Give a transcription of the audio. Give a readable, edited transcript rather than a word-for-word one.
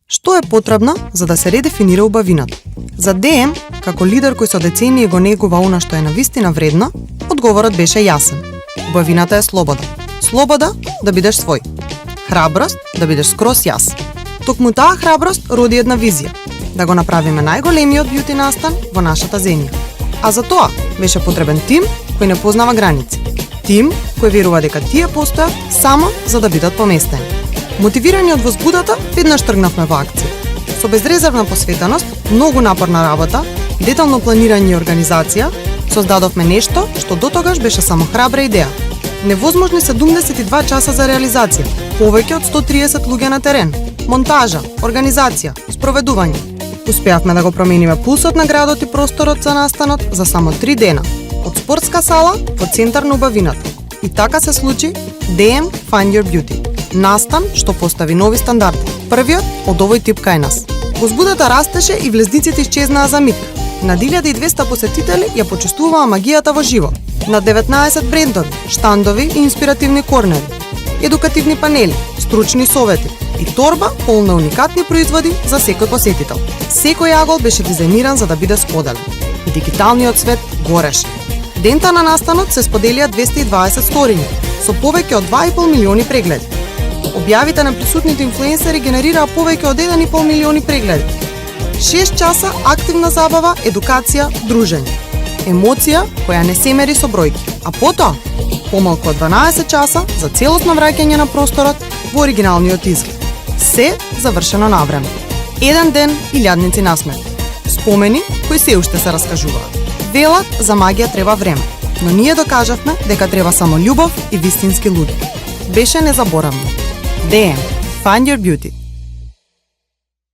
Што е потребно за да се редефинира убавината? За ДМ, како лидер кој со децении го негува она што е навистина вредно, одговорот беше јасен. Убавината е слобода. Слобода да бидеш свој. Храброст да бидеш скроз јас. Токму таа храброст роди една визија, да го направиме најголемиот бјути настан во нашата земја. А за тоа беше потребен тим кој не познава граници. Тим кој верува дека тие постојат само за да бидат поместени. Мотивирани од возбудата, веднаш тргнавме во акција. Со безрезервна посветеност, многу напорна работа, детално планирање и организација, создадовме нешто што дотогаш беше само храбра идеја. Невозможни 72 часа за реализација, повеќе од 130 луѓе на терен, монтажа, организација, спроведување. Успеавме да го промениме пулсот на градот и просторот за настанот за само 3 дена, од спортска сала во центар на убавината. И така се случи DM Find Your Beauty. Настан што постави нови стандарди. Првиот од овој тип кај нас. Возбудата растеше и влезниците исчезнаа за миг. На 1200 посетители ја почувствуваа магијата во живо. На 19 брендови, штандови и инспиративни корнери, едукативни панели, стручни совети и торба полна уникатни производи за секој посетител. Секој агол беше дизајниран за да биде споделен. И дигиталниот свет гореше. Дента на настанот се споделија 220 сторини со повеќе од 2,5 милиони прегледи. Објавите на присутните инфлуенсери генерираа повеќе од 1,5 милиони прегледи. 6 часа активна забава, едукација, дружење. Емоција која не се мери со бројки. А потоа, помалку од 12 часа за целосно враќање на просторот во оригиналниот изглед. Се завршено на време. Еден ден илјадници насмети. Спомени кои се уште се раскажуваат. Велат за магија треба време, но ние докажавме дека треба само љубов и вистински луѓе. Беше незаборавно. DM Find Your Beauty.